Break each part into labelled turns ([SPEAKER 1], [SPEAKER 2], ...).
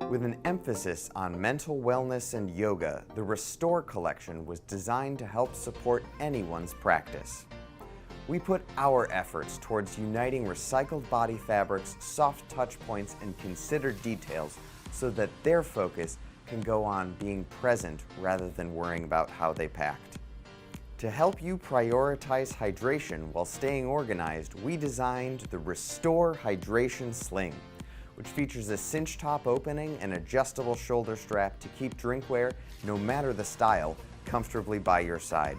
[SPEAKER 1] With an emphasis on mental wellness and yoga, the Restore collection was designed to help support anyone's practice. We put our efforts towards uniting recycled body fabrics, soft touch points, and considered details so that their focus can go on being present rather than worrying about how they packed. To help you prioritize hydration while staying organized, we designed the Restore Hydration Sling, which features a cinch top opening and adjustable shoulder strap to keep drinkware, no matter the style, comfortably by your side.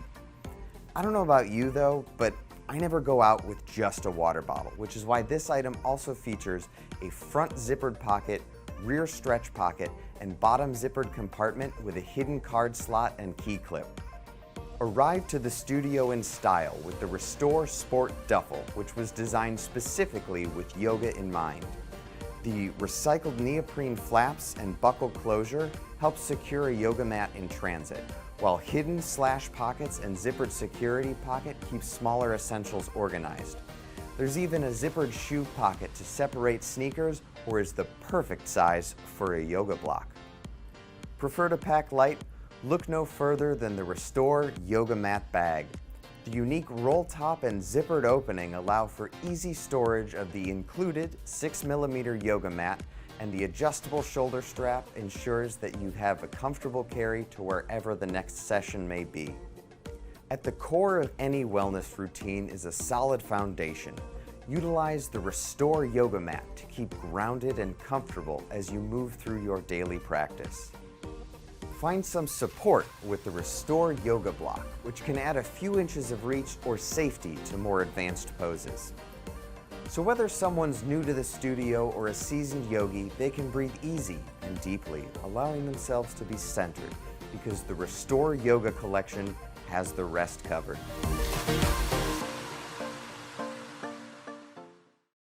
[SPEAKER 1] I don't know about you though, but I never go out with just a water bottle, which is why this item also features a front zippered pocket, rear stretch pocket, and bottom zippered compartment with a hidden card slot and key clip. Arrive to the studio in style with the Restore Sport Duffel, which was designed specifically with yoga in mind. The recycled neoprene flaps and buckle closure help secure a yoga mat in transit, while hidden slash pockets and zippered security pocket keep smaller essentials organized. There's even a zippered shoe pocket to separate sneakers, or is the perfect size for a yoga block. Prefer to pack light? Look no further than the Restore Yoga Mat Bag. The unique roll top and zippered opening allow for easy storage of the included 6mm yoga mat, and the adjustable shoulder strap ensures that you have a comfortable carry to wherever the next session may be. At the core of any wellness routine is a solid foundation. Utilize the Restore Yoga Mat to keep grounded and comfortable as you move through your daily practice. Find some support with the Restore Yoga Block, which can add a few inches of reach or safety to more advanced poses. So whether someone's new to the studio or a seasoned yogi, they can breathe easy and deeply, allowing themselves to be centered, because the Restore Yoga collection has the rest covered.